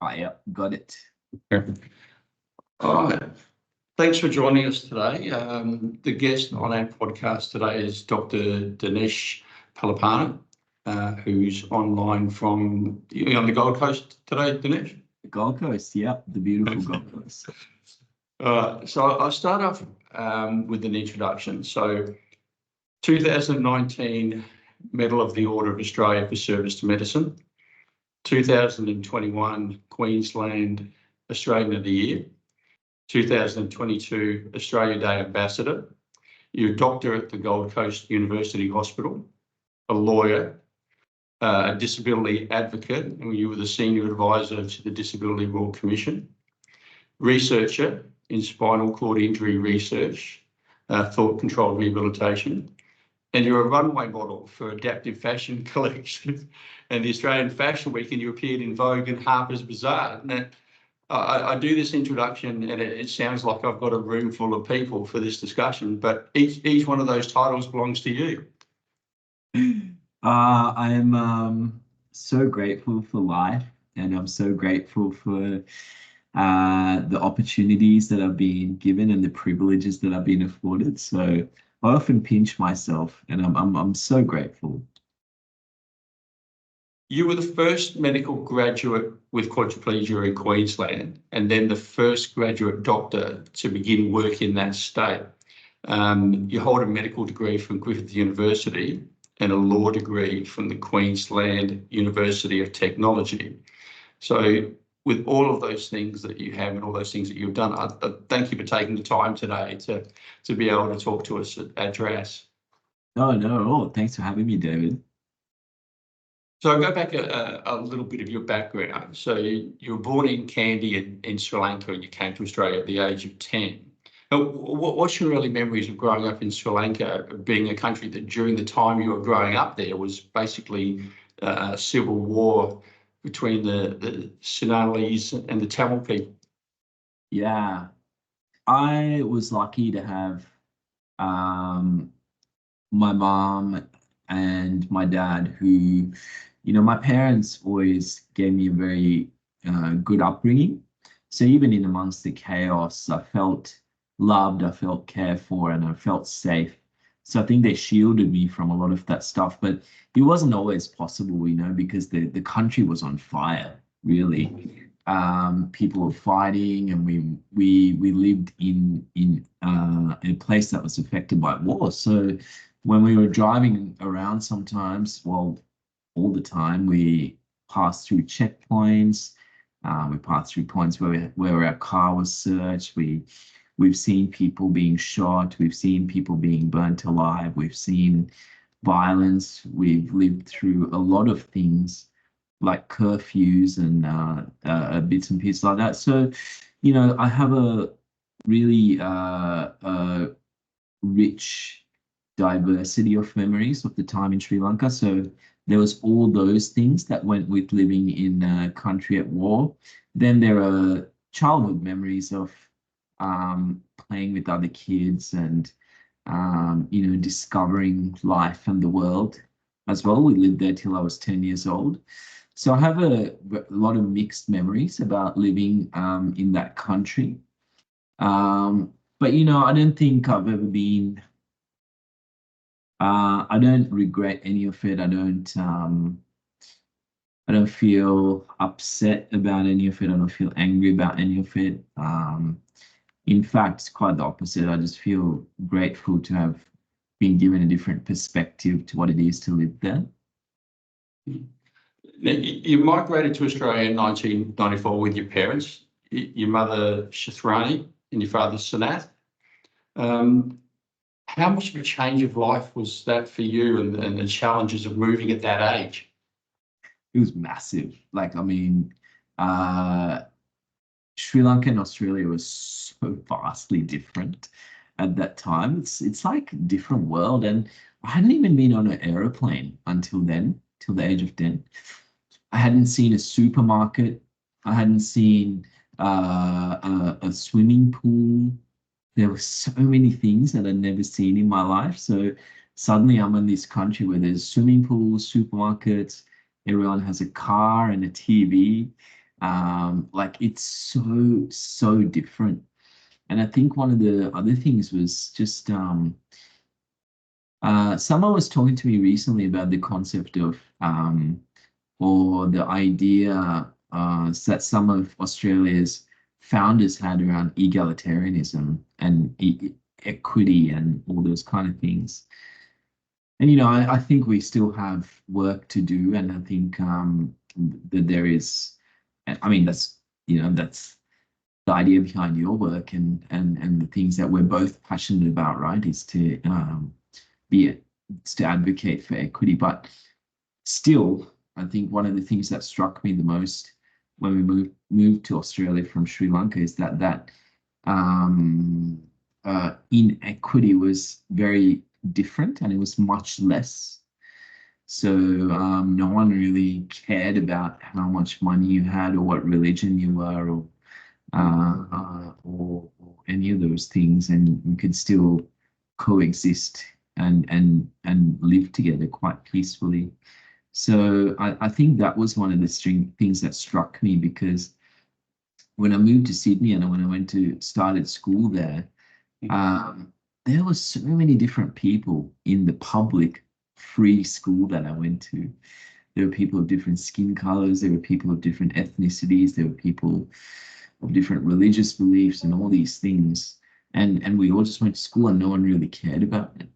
Yeah, got it. Okay. All right. Thanks for joining us today. The guest on our podcast today is Dr. Dinesh Palipana, who's online from on the Gold Coast today, Dinesh? The Gold Coast, yeah, the beautiful Gold Coast. So I'll start off with an introduction. So 2019 Medal of the Order of Australia for Service to Medicine, 2021 Queensland Australian of the Year, 2022 Australia Day Ambassador. You're a doctor at the Gold Coast University Hospital, a lawyer, a disability advocate, and you were the senior advisor to the Disability Royal Commission, researcher in spinal cord injury research, thought-controlled rehabilitation, and you're a runway model for Adaptive Fashion Collection and the Australian Fashion Week, and you appeared in Vogue and Harper's Bazaar. Now, I do this introduction and it sounds like I've got a room full of people for this discussion, but each one of those titles belongs to you. I am so grateful for life, and I'm so grateful for the opportunities that I've been given and the privileges that I've been afforded. So I often pinch myself, and I'm so grateful. You were the first medical graduate with quadriplegia in Queensland, and then the first graduate doctor to begin work in that state. You hold a medical degree from Griffith University and a law degree from the Queensland University of Technology. So with all of those things that you have and all those things that you've done, I thank you for taking the time today to be able to talk to us at DRAS. Oh, no, thanks for having me, David. So I'll go back a little bit of your background. So you were born in Kandy in Sri Lanka, and you came to Australia at the age of 10. Now, what's your early memories of growing up in Sri Lanka, being a country that during the time you were growing up there was basically a civil war between the Sinhalese and the Tamil people? Yeah, I was lucky to have my mom and my dad who, my parents always gave me a very good upbringing. So even in amongst the chaos, I felt loved, I felt cared for, and I felt safe. So I think they shielded me from a lot of that stuff, but it wasn't always possible, because the country was on fire, really. People were fighting, and we lived in a place that was affected by war. So when we were driving around sometimes, well, all the time, we passed through checkpoints. We passed through points where our car was searched. We've seen people being shot. We've seen people being burnt alive. We've seen violence. We've lived through a lot of things like curfews and bits and pieces like that. So, I have a really rich diversity of memories of the time in Sri Lanka. So there was all those things that went with living in a country at war. Then there are childhood memories of playing with other kids and discovering life and the world as well. We lived there till I was 10 years old. So I have a lot of mixed memories about living in that country. But I don't think I've ever been. I don't regret any of it. I don't feel upset about any of it. I don't feel angry about any of it. In fact, it's quite the opposite. I just feel grateful to have been given a different perspective to what it is to live there. Now, you migrated to Australia in 1994 with your parents, your mother Shathrani and your father Sanath. How much of a change of life was that for you, and the challenges of moving at that age? It was massive. Sri Lanka and Australia was so vastly different at that time. It's like a different world, and I hadn't even been on an aeroplane until then, till the age of 10. I hadn't seen a supermarket. I hadn't seen a swimming pool. There were so many things that I'd never seen in my life. So suddenly I'm in this country where there's swimming pools, supermarkets, everyone has a car and a TV. Like it's so different. And I think one of the other things was just someone was talking to me recently about the concept of or the idea that some of Australia's founders had around egalitarianism and equity and all those kind of things. And I think we still have work to do, and I think that there is. I mean, that's the idea behind your work and the things that we're both passionate about, right? Is to be it's to advocate for equity, but still, I think one of the things that struck me the most when we moved to Australia from Sri Lanka is that um, inequity was very different and it was much less. So no one really cared about how much money you had or what religion you were or any of those things, and you could still coexist and live together quite peacefully. So I think that was one of the things that struck me, because when I moved to Sydney and when I went to started school there, there were so many different people in the public free school that I went to. There were people of different skin colors, there were people of different ethnicities, there were people of different religious beliefs and all these things. And we all just went to school and no one really cared about it.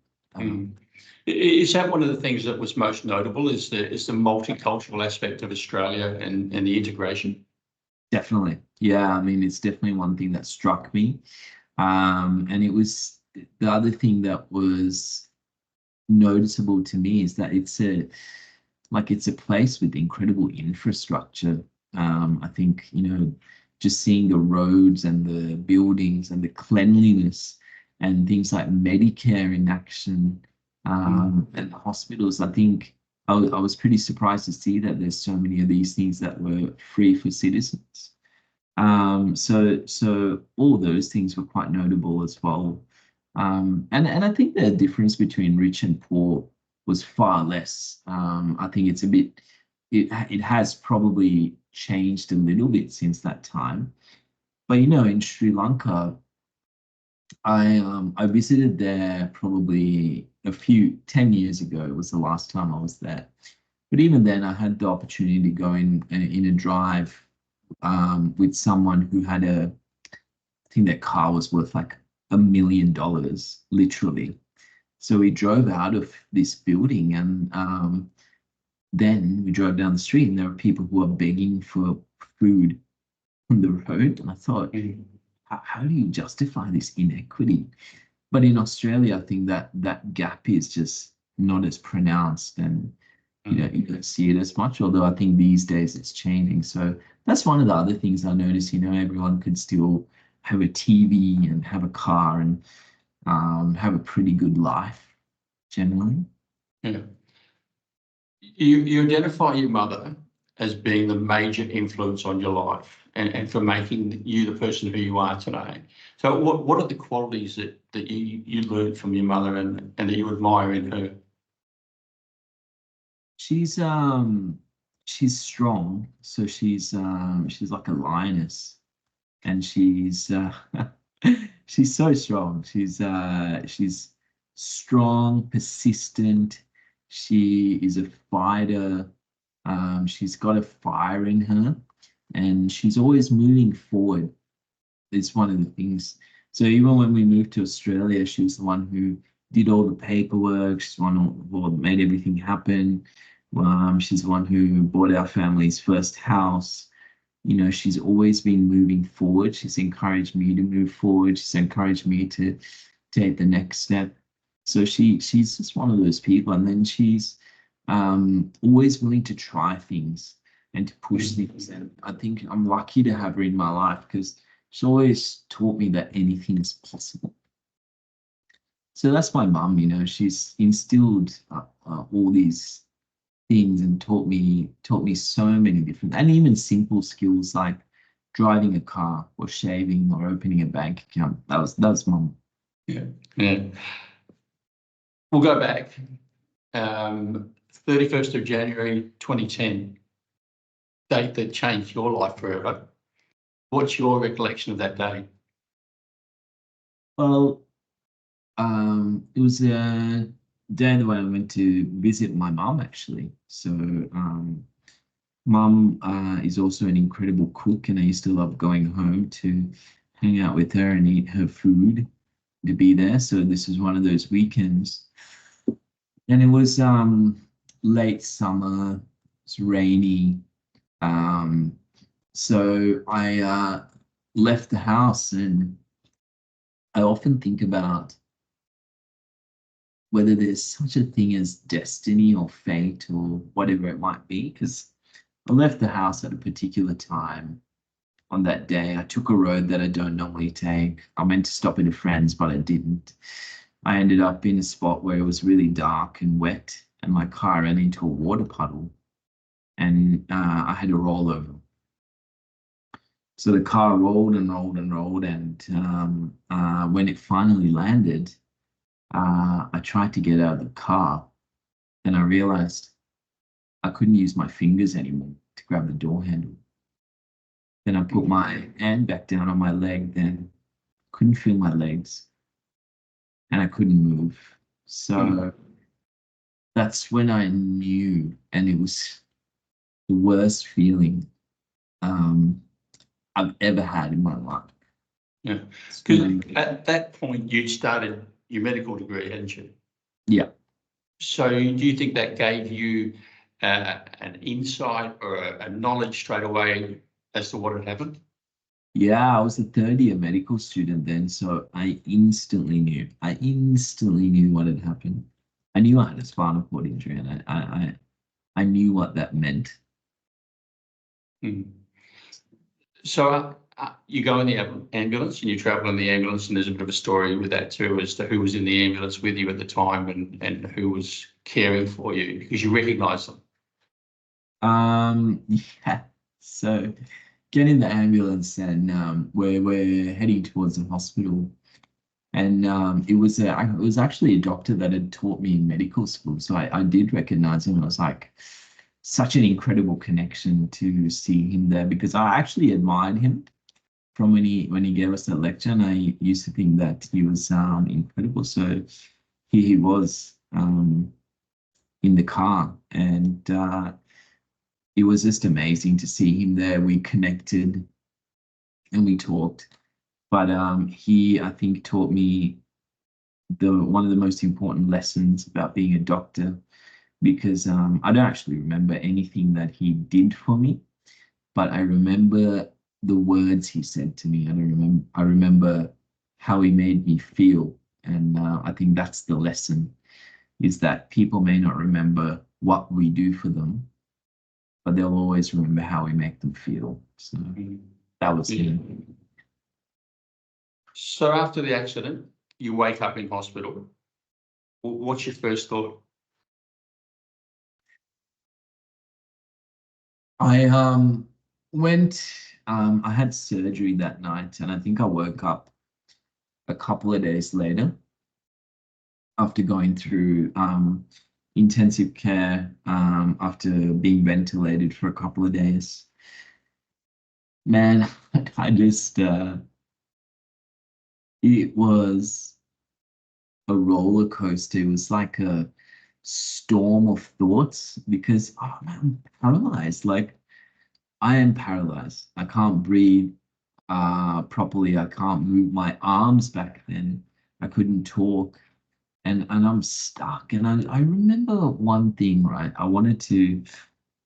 Is that one of the things that was most notable? Is the multicultural aspect of Australia and the integration? Definitely. Yeah, I mean, it's definitely one thing that struck me. And it was the other thing that was noticeable to me is that it's a place with incredible infrastructure. I think, just seeing the roads and the buildings and the cleanliness and things like Medicare in action, and the hospitals, I think I was pretty surprised to see that there's so many of these things that were free for citizens. So all those things were quite notable as well. And I think the difference between rich and poor was far less. I think it has probably changed a little bit since that time. But in Sri Lanka, I visited there probably 10 years ago. It was the last time I was there. But even then, I had the opportunity to go in a drive with someone who had I think their car was worth like $1 million, literally. So we drove out of this building, and then we drove down the street, and there were people who were begging for food on the road. And I thought, how do you justify this inequity? But in Australia, I think that gap is just not as pronounced, and you don't see it as much. Although I think these days it's changing. So that's one of the other things I noticed. Everyone could still have a TV and have a car and have a pretty good life generally. Yeah. You identify your mother as being the major influence on your life and for making you the person who you are today. So what are the qualities that you learned from your mother and that you admire in her? She's strong, so she's like a lioness, and she's she's so strong. She's strong, persistent. She is a fighter. She's got a fire in her, and she's always moving forward. It's one of the things. So even when we moved to Australia, she was the one who did all the paperwork. She's the one who made everything happen. She's the one who bought our family's first house. She's always been moving forward. She's encouraged me to move forward. She's encouraged me to take the next step. So she's just one of those people. And then she's always willing to try things and to push things. And I think I'm lucky to have her in my life, because she always taught me that anything is possible. So that's my mum. She's instilled all these things and taught me so many different, and even simple skills like driving a car or shaving or opening a bank account. That was mum. Yeah. We'll go back. 31st of January 2010. date that changed your life forever. What's your recollection of that day? Well, it was a day that I went to visit my mum, actually. So, mum is also an incredible cook, and I used to love going home to hang out with her and eat her food, to be there. So this was one of those weekends, and it was late summer. It's rainy. So I left the house, and I often think about whether there's such a thing as destiny or fate or whatever it might be, because I left the house at a particular time on that day. I took a road that I don't normally take. I meant to stop at a friend's, but I didn't. I ended up in a spot where it was really dark and wet, and my car ran into a water puddle, and I had to roll over. So the car rolled and rolled and rolled, and when it finally landed, I tried to get out of the car, and I realized I couldn't use my fingers anymore to grab the door handle. Then I put my hand back down on my leg, then couldn't feel my legs, and I couldn't move. So that's when I knew, and it was the worst feeling I've ever had in my life. Yeah, because at that point you'd started your medical degree, hadn't you? Yeah. So do you think that gave you an insight or a knowledge straight away as to what had happened? Yeah, I was a third year medical student then, so I instantly knew. I instantly knew what had happened. I knew I had a spinal cord injury, and I knew what that meant. So you go in the ambulance and you travel in the ambulance, and there's a bit of a story with that too, as to who was in the ambulance with you at the time and who was caring for you, because you recognise them. Yeah. So get in the ambulance, and we're heading towards the hospital. And it was actually a doctor that had taught me in medical school. So I did recognize him. I was like, such an incredible connection to see him there, because I actually admired him from when he gave us that lecture, and I used to think that he was incredible. So here he was in the car, and it was just amazing to see him there. We connected and we talked. But he, I think, taught me one of the most important lessons about being a doctor, because I don't actually remember anything that he did for me, but I remember the words he said to me, and I remember how he made me feel. And I think that's the lesson, is that people may not remember what we do for them, but they'll always remember how we make them feel. So that was him. So after the accident, you wake up in hospital. What's your first thought? I went, I had surgery that night, and I think I woke up a couple of days later after going through intensive care, after being ventilated for a couple of days. Man, I just, it was a roller coaster. It was like a storm of thoughts, because oh man, I'm paralyzed. Like, I am paralyzed. I can't breathe properly. I can't move my arms back then. I couldn't talk, and I'm stuck. And I remember one thing, right? I wanted to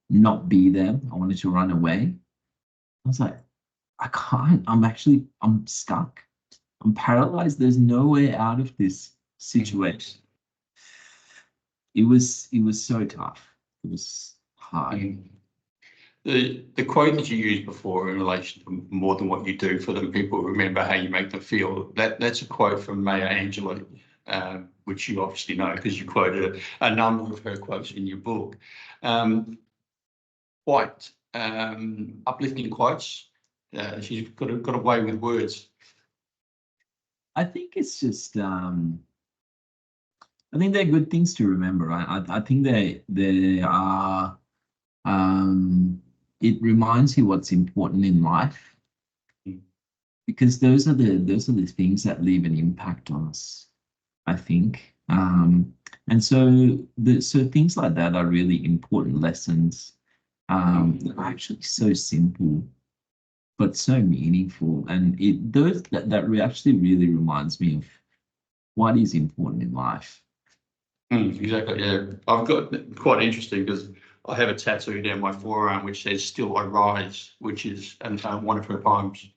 not be there. I wanted to run away. I was like, I can't. I'm stuck. I'm paralyzed. There's no way out of this situation. It was so tough. It was hard. The quote that you used before in relation to more than what you do for them, people remember how you make them feel. That's a quote from Maya Angelou, which you obviously know because you quoted a number of her quotes in your book. Quite uplifting quotes. She's got a way with words. I think it's just I think they're good things to remember. I think they are it reminds you what's important in life, because those are the things that leave an impact on us, I think. And so things like that are really important lessons. They're actually so simple, but so meaningful. And that actually really reminds me of what is important in life. Exactly. Yeah, I've got quite interesting because I have a tattoo down my forearm which says "Still I Rise," which is one of her poems.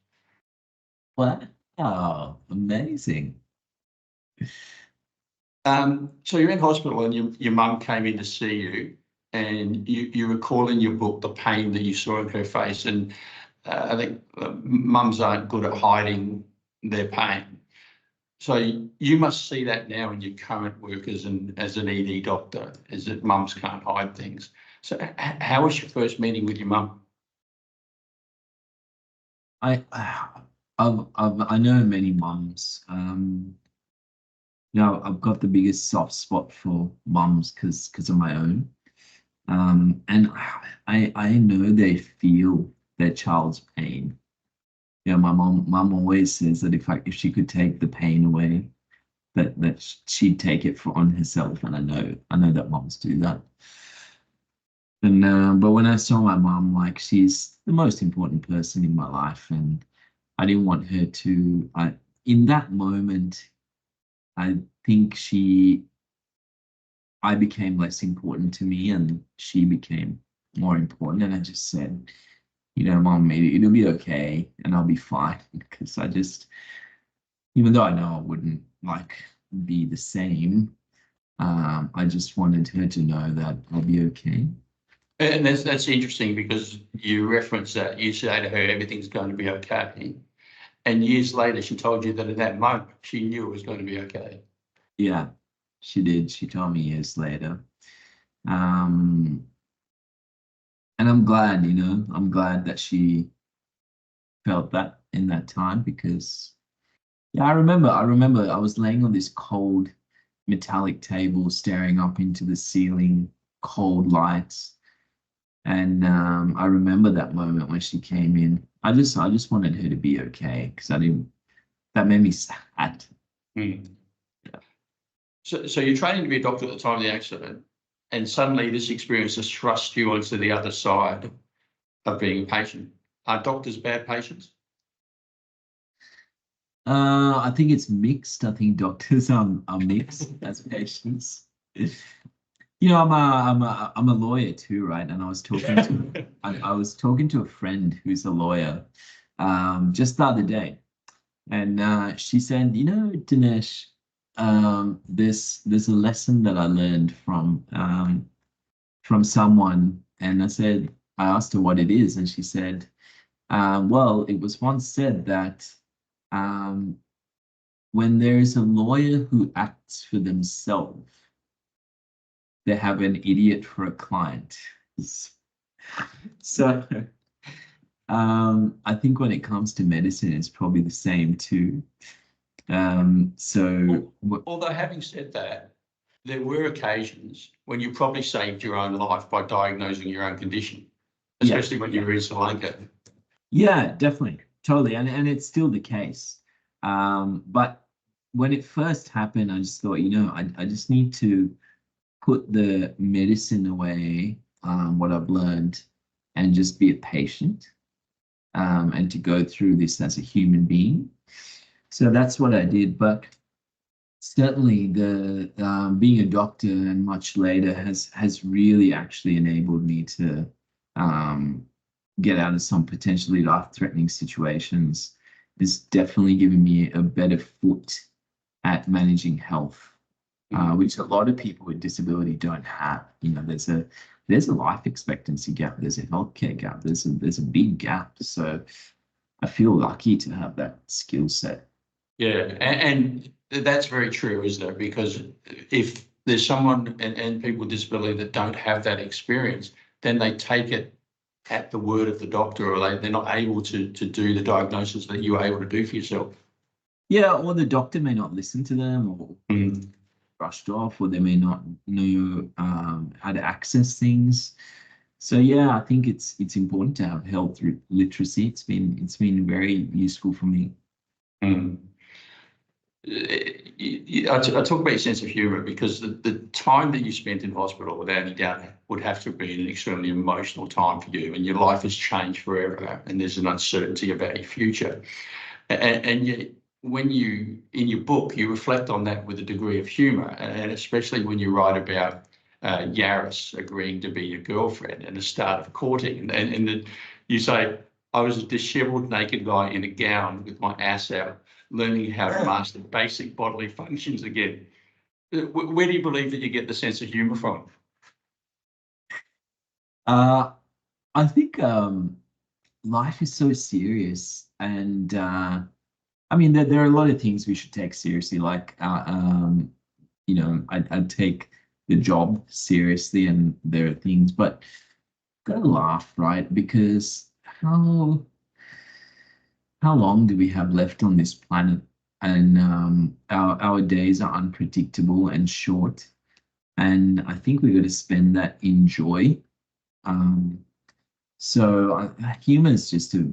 Wow, amazing. So you're in hospital and your mum came in to see you, and you recall in your book the pain that you saw in her face, and I think mums aren't good at hiding their pain. So you must see that now in your current work as an ED doctor, is that mums can't hide things. So how was your first meeting with your mum? I I know many mums. I've got the biggest soft spot for mums because of my own. And I know they feel their child's pain. My mom always says that if she could take the pain away, that she'd take it on herself. And I know that moms do that. And but when I saw my mom, like, she's the most important person in my life, and I didn't want her to. In that moment, I think I became less important to me, and she became more important. And I just said, Mom, it'll be okay, and I'll be fine, because even though I know I wouldn't like be the same, I just wanted her to know that I'll be okay. And that's interesting because you reference that you say to her everything's going to be okay, and years later she told you that at that moment she knew it was going to be okay. Yeah, she did. She told me years later. And I'm glad, I'm glad that she felt that in that time, because yeah, I remember I was laying on this cold metallic table staring up into the ceiling, cold lights. And I remember that moment when she came in. I just wanted her to be okay, because that made me sad. Hmm. So you're training to be a doctor at the time of the accident, and suddenly this experience has thrust you onto the other side of being a patient. Are doctors bad patients? I think it's mixed. I think doctors are mixed as patients. I'm a lawyer too, right? And I was talking to a friend who's a lawyer just the other day, and she said, Dinesh, there's a lesson that I learned from someone. And I asked her what it is, and she said, well, it was once said that um, when there is a lawyer who acts for themselves, they have an idiot for a client. So I think when it comes to medicine, it's probably the same too. Although having said that, there were occasions when you probably saved your own life by diagnosing your own condition, especially when you were in Sri Lanka. Yeah, definitely, totally, and it's still the case. But when it first happened, I just thought, I just need to put the medicine away, what I've learned, and just be a patient, and to go through this as a human being. So that's what I did. But certainly the being a doctor and much later has really actually enabled me to get out of some potentially life-threatening situations. It's definitely given me a better foot at managing health, which a lot of people with disability don't have. There's a life expectancy gap, there's a healthcare gap, there's a big gap. So I feel lucky to have that skill set. Yeah, and that's very true, isn't it? Because if there's someone and people with disability that don't have that experience, then they take it at the word of the doctor, or they're not able to do the diagnosis that you were able to do for yourself. Yeah, or the doctor may not listen to them, or brushed off, or they may not know how to access things. So yeah, I think it's important to have health literacy. It's been very useful for me. Mm. I talk about your sense of humour because the time that you spent in hospital, without any doubt, would have to have been an extremely emotional time for you, and your life has changed forever, and there's an uncertainty about your future. And yet, when you, in your book, you reflect on that with a degree of humour, and especially when you write about Yaris agreeing to be your girlfriend and the start of courting, and you say, I was a dishevelled naked guy in a gown with my ass out, learning how to master basic bodily functions again. Where do you believe that you get the sense of humour from? Uh, I think life is so serious, and I mean there are a lot of things we should take seriously. Like I'd take the job seriously, and there are things, but gotta laugh, right? Because how long do we have left on this planet? And our days are unpredictable and short. And I think we got to spend that in joy. Um, so humor is just a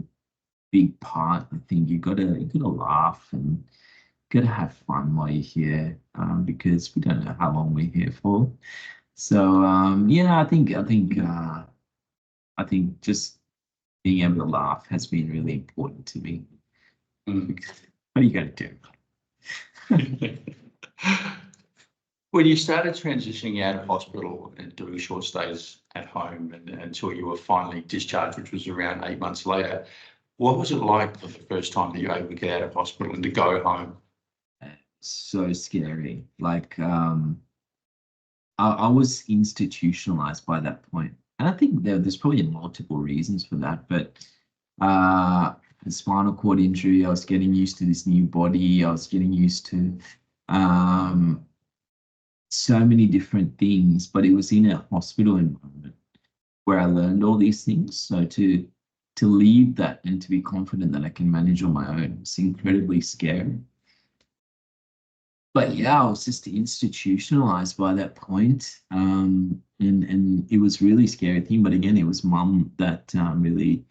big part. I think you gotta laugh and gotta have fun while you're here, because we don't know how long we're here for. So yeah, I think just being able to laugh has been really important to me. Mm. What are you gonna do? When you started transitioning out of hospital and doing short stays at home until you were finally discharged, which was around 8 months later, what was it like for the first time that you were able to get out of hospital and to go home? So scary. Like I was institutionalized by that point. And I think there's probably multiple reasons for that, but the spinal cord injury, I was getting used to this new body, I was getting used to um, so many different things, but it was in a hospital environment where I learned all these things. So to leave that and to be confident that I can manage on my own, it's incredibly scary. But yeah, I was just institutionalized by that point. And it was really scary thing. But again, it was mum that really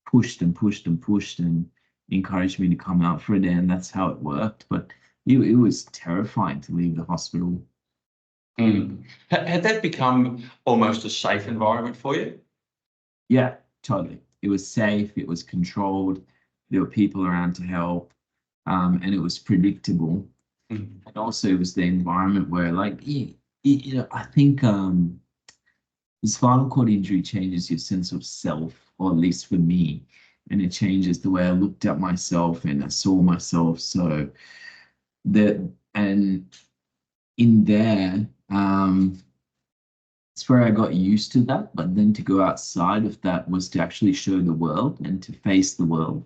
pushed and pushed and pushed and encouraged me to come out for a day, and that's how it worked. But it was terrifying to leave the hospital. Mm. Had that become almost a safe environment for you? Yeah, totally. It was safe, it was controlled, there were people around to help, and it was predictable. Mm. And also it was the environment where like I think the spinal cord injury changes your sense of self, or at least for me, and it changes the way I looked at myself and I saw myself. So that, and in there, it's where I got used to that. But then to go outside of that was to actually show the world and to face the world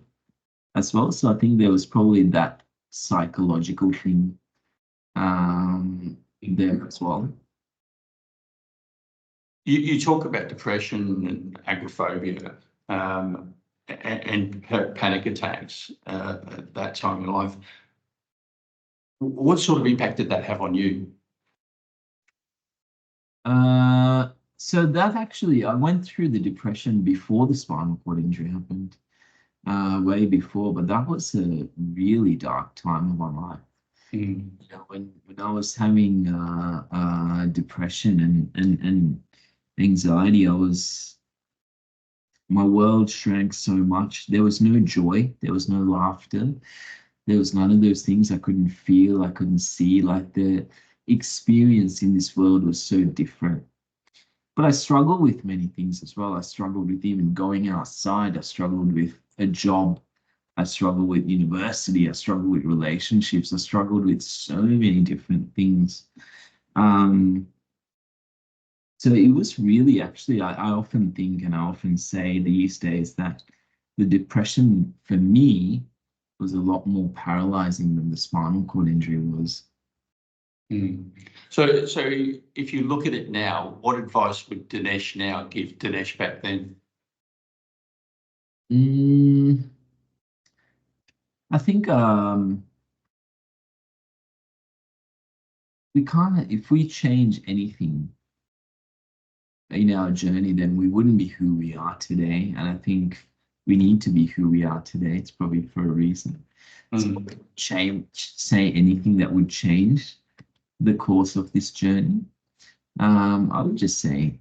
as well. So I think there was probably that psychological thing there as well. You talk about depression and agoraphobia, and panic attacks at that time in life. What sort of impact did that have on you? So that actually, I went through the depression before the spinal cord injury happened, way before, but that was a really dark time of my life. Mm. You know, when I was having depression and anxiety, my world shrank so much. There was no joy, there was no laughter, there was none of those things. I couldn't feel, I couldn't see. Like the experience in this world was so different. But I struggled with many things as well. I struggled with even going outside. I struggled with a job. I struggled with university. I struggled with relationships. I struggled with so many different things. Um, so it was really actually, I often think and I often say these days that the depression for me was a lot more paralyzing than the spinal cord injury was. Mm. So if you look at it now, what advice would Dinesh now give Dinesh back then? Mm, I think we can't, if we change anything, in our journey, then we wouldn't be who we are today. And I think we need to be who we are today. It's probably for a reason. So say anything that would change the course of this journey. I would just say,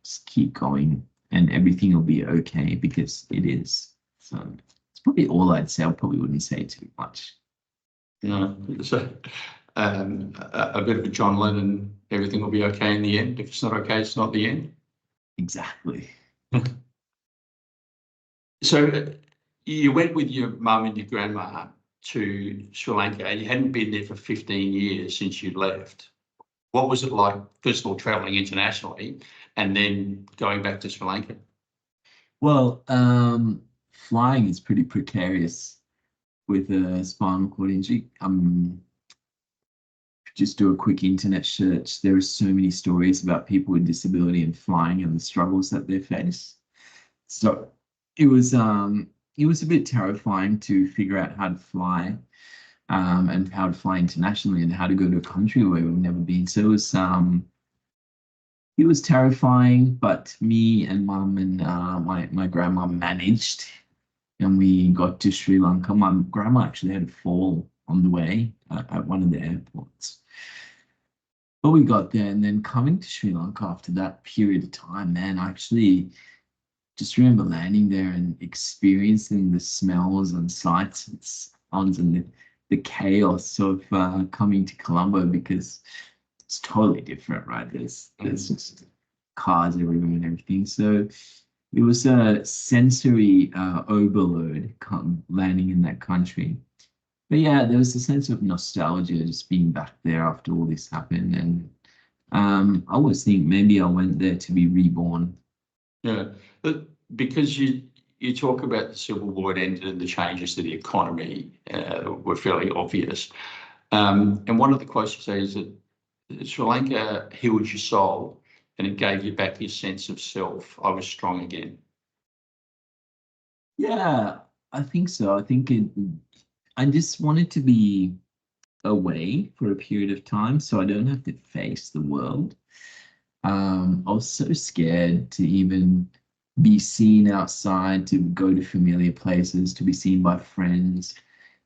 just keep going and everything will be okay, because it is. So it's probably all I'd say. I probably wouldn't say too much. No, so a bit of a John Lennon, everything will be okay in the end. If it's not okay, it's not the end. Exactly. So you went with your mum and your grandma to Sri Lanka, and you hadn't been there for 15 years since you left. What was it like, first of all, travelling internationally and then going back to Sri Lanka? Well, flying is pretty precarious with a spinal cord injury. Just do a quick internet search. There are so many stories about people with disability and flying and the struggles that they face. So it was a bit terrifying to figure out how to fly, and how to fly internationally and how to go to a country where we've never been. So it was terrifying, but me and mum and my grandma managed, and we got to Sri Lanka. My grandma actually had a fall on the way at one of the airports. But we got there, and then coming to Sri Lanka after that period of time, man, I actually just remember landing there and experiencing the smells and sights and sounds and the chaos of coming to Colombo, because it's totally different, right? There's just cars everywhere and everything. So it was a sensory overload landing in that country. But yeah, there was a sense of nostalgia just being back there after all this happened. And I always think maybe I went there to be reborn. Yeah, but because you talk about the civil war ended and the changes to the economy were fairly obvious. And one of the quotes you say is that Sri Lanka healed your soul and it gave you back your sense of self. I was strong again. Yeah, I think so. I just wanted to be away for a period of time so I don't have to face the world. I was so scared to even be seen outside, to go to familiar places, to be seen by friends.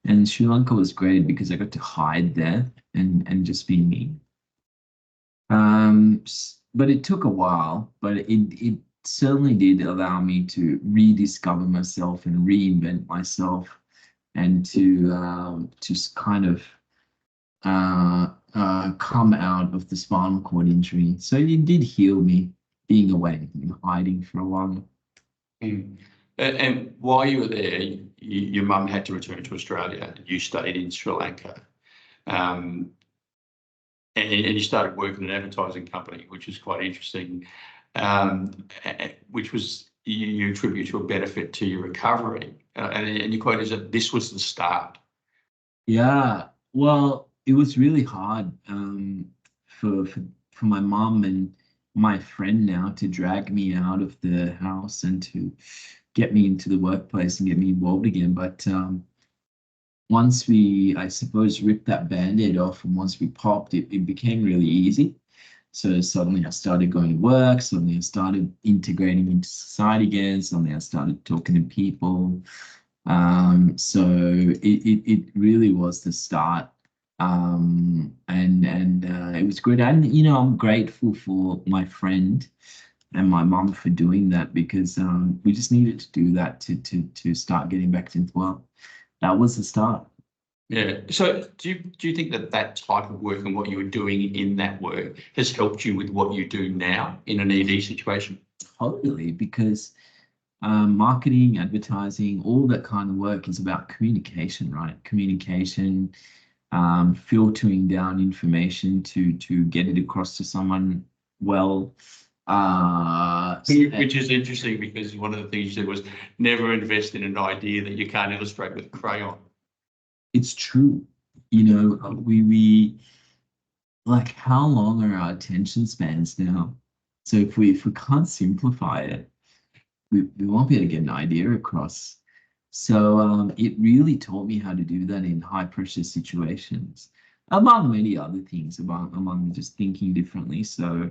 And Sri Lanka was great because I got to hide there and just be me. But it took a while, but it certainly did allow me to rediscover myself and reinvent myself, and to just kind of come out of the spinal cord injury. So it did heal me being away and hiding for a while. And while you were there, your mum had to return to Australia. You stayed in Sri Lanka. And you started working in an advertising company, which is quite interesting, which was you attribute to a benefit to your recovery. And your quote is that this was the start. Yeah, well, it was really hard for my mom and my friend now to drag me out of the house and to get me into the workplace and get me involved again. But once we, I suppose, ripped that band-aid off, and once we popped, it became really easy. So suddenly I started going to work, suddenly I started integrating into society again, suddenly I started talking to people. So it really was the start. And it was good. And, I'm grateful for my friend and my mum for doing that, because we just needed to do that to start getting back into the world. That was the start. Yeah. So do you think that type of work and what you were doing in that work has helped you with what you do now in an ED situation? Totally, because marketing, advertising, all that kind of work is about communication, right? Communication, filtering down information to get it across to someone well. Which is interesting, because one of the things you said was never invest in an idea that you can't illustrate with a crayon. It's true. We like, how long are our attention spans now? So if we can't simplify it, we won't be able to get an idea across. So it really taught me how to do that in high pressure situations, among many other things, among just thinking differently. So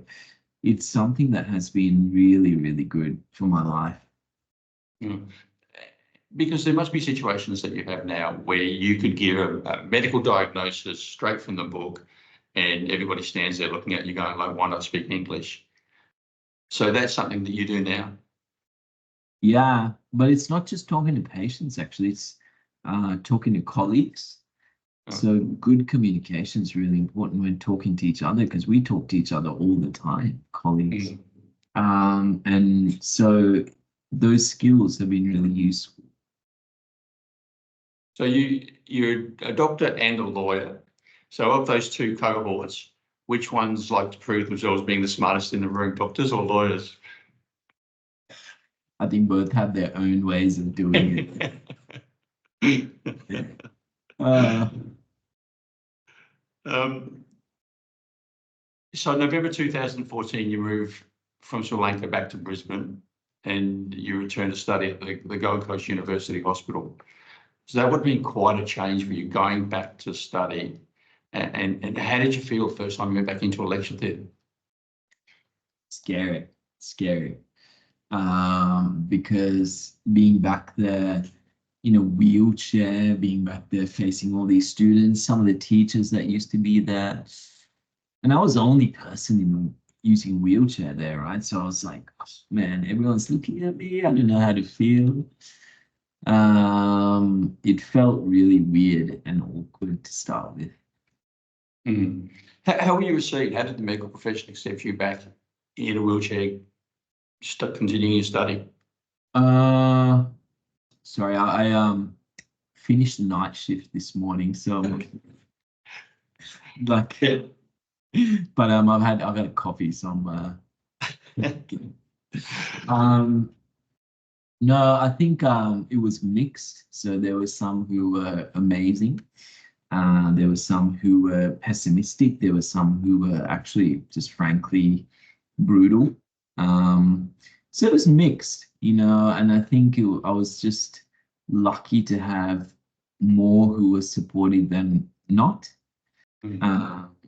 it's something that has been really, really good for my life. Mm. Because there must be situations that you have now where you could give a medical diagnosis straight from the book and everybody stands there looking at you going like, why not speak English? So that's something that you do now. Yeah, but it's not just talking to patients, actually, it's talking to colleagues. So good communication is really important when talking to each other, because we talk to each other all the time, colleagues. And so those skills have been really useful. So you're a doctor and a lawyer. So of those two cohorts, which ones like to prove themselves being the smartest in the room, doctors or lawyers? I think both have their own ways of doing it. So November 2014, you moved from Sri Lanka back to Brisbane and you returned to study at the Gold Coast University Hospital. So that would have been quite a change for you going back to study. And how did you feel the first time you went back into a lecture theatre? Scary. Because being back there in a wheelchair, being back there facing all these students, some of the teachers that used to be there, and I was the only person using a wheelchair there, right? So I was like, oh, man, everyone's looking at me. I don't know how to feel. It felt really weird and awkward to start with. How were you received? How did the medical profession accept you back in a wheelchair, continuing your study? Sorry, I finished the night shift this morning, so like, Yeah. but I've had a coffee, so no, I think it was mixed. So there were some who were amazing. There were some who were pessimistic. There were some who were actually just frankly brutal. So it was mixed, and I think I was just lucky to have more who were supportive than not.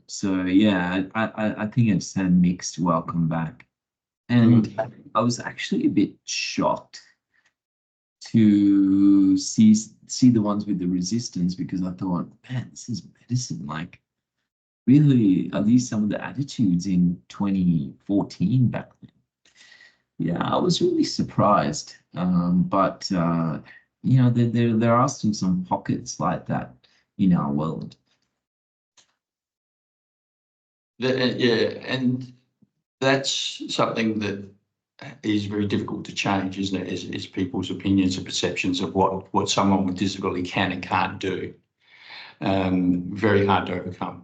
So yeah, I think I just had a mixed welcome back. And I was actually a bit shocked to see the ones with the resistance, because I thought, man, this is medicine. Like, really, are these some of the attitudes in 2014 back then? Yeah, I was really surprised. But there are still some pockets like that in our world. Yeah, and that's something that is very difficult to change, isn't it? Is people's opinions and perceptions of what someone with disability can and can't do. Very hard to overcome.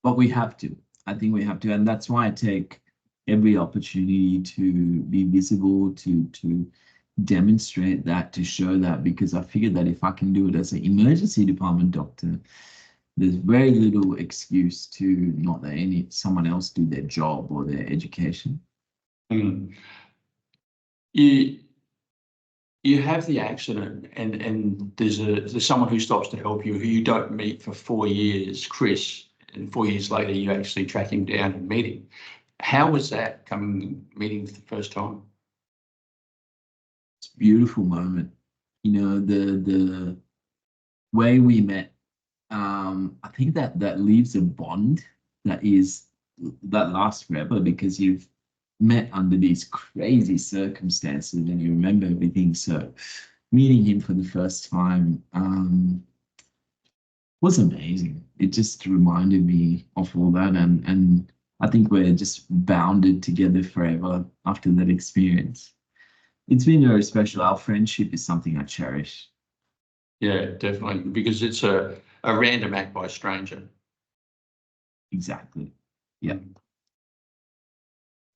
But we have to. I think we have to, and that's why I take every opportunity to be visible, to demonstrate that, to show that, because I figured that if I can do it as an emergency department doctor, there's very little excuse to not let someone else do their job or their education. You have the accident, and there's someone who stops to help you who you don't meet for 4 years, Chris, and 4 years later you actually track him down and meet him. How was that meeting for the first time? It's a beautiful moment. The way we met, I think that leaves a bond that lasts forever, because you've met under these crazy circumstances and you remember everything. So meeting him for the first time was amazing. It just reminded me of all that, and I think we're just bounded together forever after that experience. It's been very special. Our friendship is something I cherish. Yeah, definitely, because it's a random act by a stranger. Exactly. Yeah.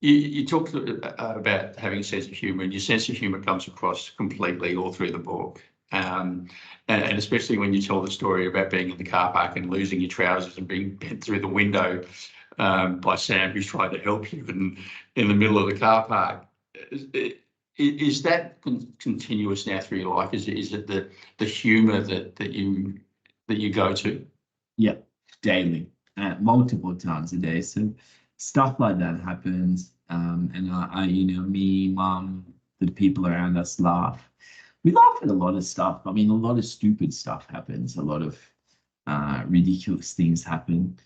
You talked about having a sense of humour, and your sense of humour comes across completely all through the book. And especially when you tell the story about being in the car park and losing your trousers and being bent through the window by Sam, who's trying to help you in the middle of the car park. Is that continuous now through your life? Is it the humour that you go to? Yeah, daily, multiple times a day. So stuff like that happens. And me, mum, the people around us laugh. We laugh at a lot of stuff. I mean, a lot of stupid stuff happens. A lot of ridiculous things happen,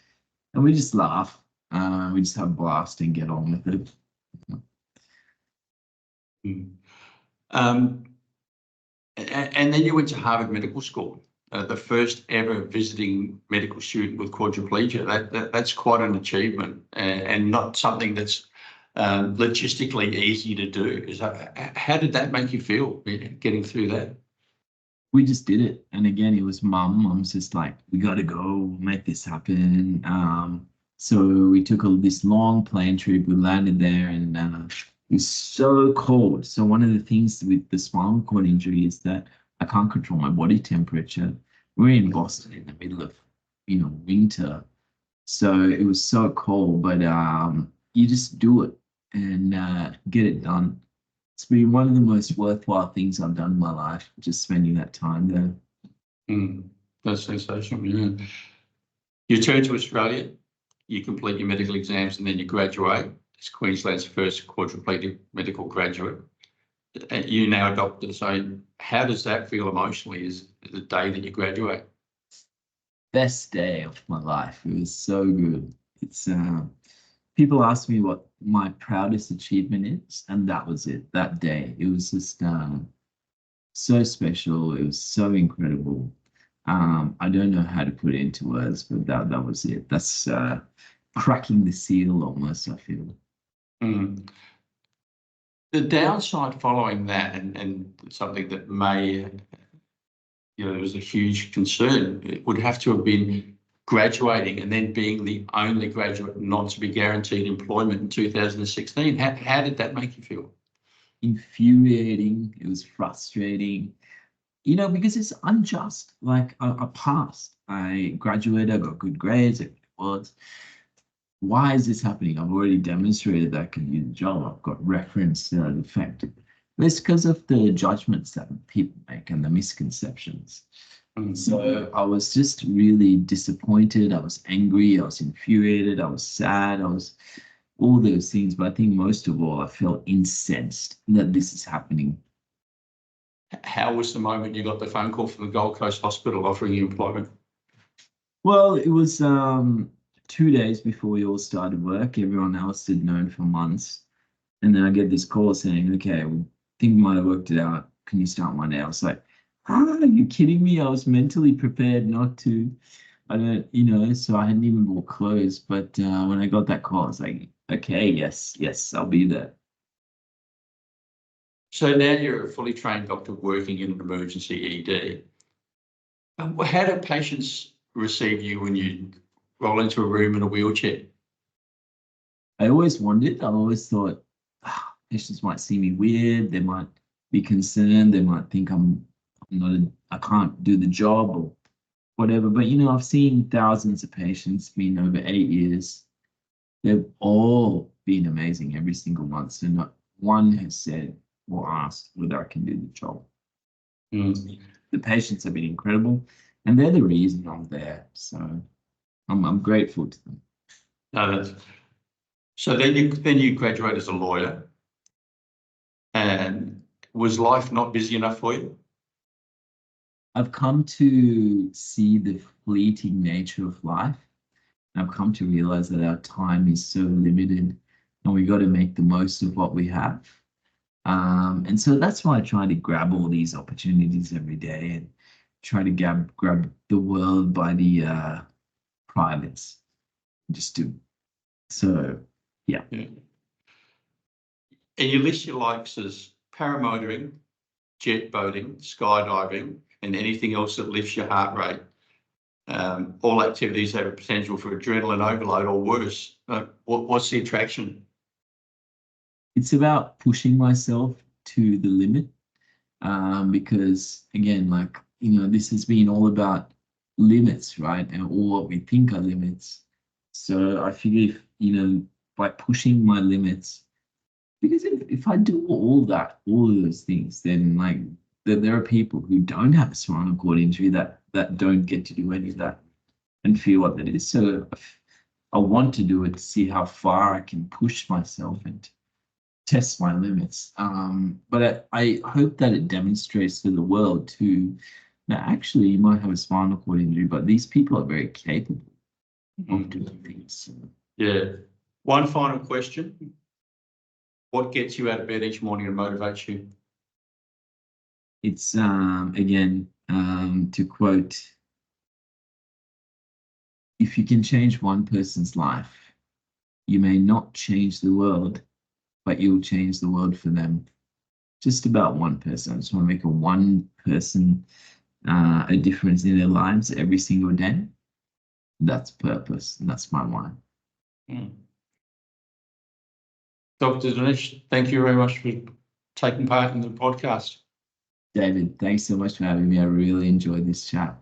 and we just laugh. We just have a blast and get on with it. And then you went to Harvard Medical School, the first ever visiting medical student with quadriplegia. That's quite an achievement, and not something that's logistically easy to do. How did that make you feel, getting through that? We just did it. And again, it was mum. Mum's just like, we got to go make this happen. So we took this long plane trip. We landed there, and it was so cold. So one of the things with the spinal cord injury is that I can't control my body temperature. We're in Boston in the middle of, winter. So it was so cold, but you just do it and get it done. It's been one of the most worthwhile things I've done in my life, just spending that time there. That's sensational. Yeah. You turn to Australia, you complete your medical exams, and then you graduate as Queensland's first quadriplegic medical graduate. You're now a doctor. So how does that feel emotionally, is the day that you graduate? Best day of my life. It was so good. It's people ask me what my proudest achievement is, and that was it. That day, it was just so special. It was so incredible. I don't know how to put it into words, but that was it. That's cracking the seal almost, I feel. The downside following that, and something that may, there was a huge concern, it would have to have been graduating and then being the only graduate not to be guaranteed employment in 2016. How did that make you feel? Infuriating. It was frustrating, because it's unjust. Like I passed, I graduated, I got good grades, it was. Why is this happening? I've already demonstrated that I can do the job. I've got reference to that effect. But it's because of the judgments that people make and the misconceptions. So I was just really disappointed. I was angry. I was infuriated. I was sad. I was all those things. But I think most of all, I felt incensed that this is happening. How was the moment you got the phone call from the Gold Coast Hospital offering you employment? Well, it was 2 days before we all started work. Everyone else had known for months. And then I get this call saying, okay, we think we might have worked it out. Can you start Monday? I was like, are you kidding me? I was mentally prepared not to. So I hadn't even bought clothes. But when I got that call, I was like, okay, yes, I'll be there. So now you're a fully trained doctor working in an emergency ED. How do patients receive you when you roll into a room in a wheelchair? I always wondered. I always thought patients might see me weird. They might be concerned. They might think I can't do the job or whatever. But I've seen thousands of patients, been over 8 years. They've all been amazing every single month. So not one has said or asked whether I can do the job. The patients have been incredible, and they're the reason I'm there. So I'm grateful to them. So then you graduate as a lawyer, and was life not busy enough for you? I've come to see the fleeting nature of life. I've come to realize that our time is so limited, and we got to make the most of what we have. And so that's why I try to grab all these opportunities every day and try to grab the world by the privates. Just do. So, yeah. And you list your likes as paramotoring, jet boating, skydiving, and anything else that lifts your heart rate. All activities have a potential for adrenaline overload or worse. What's the attraction? It's about pushing myself to the limit, because again, this has been all about limits, right? And all what we think are limits. So I figure if, by pushing my limits, because if I do all of those things, then there are people who don't have a spinal cord injury that don't get to do any of that and feel what that is. So I want to do it to see how far I can push myself and test my limits. But I hope that it demonstrates to the world too that actually you might have a spinal cord injury, but these people are very capable of doing things. Yeah. One final question. What gets you out of bed each morning and motivates you? It's again, to quote, if you can change one person's life, you may not change the world, but you'll change the world for them. Just about one person. I just want to make a one person a difference in their lives every single day. That's purpose. And that's my why. Dr. Dinesh, thank you very much for taking part in the podcast. David, thanks so much for having me. I really enjoyed this chat.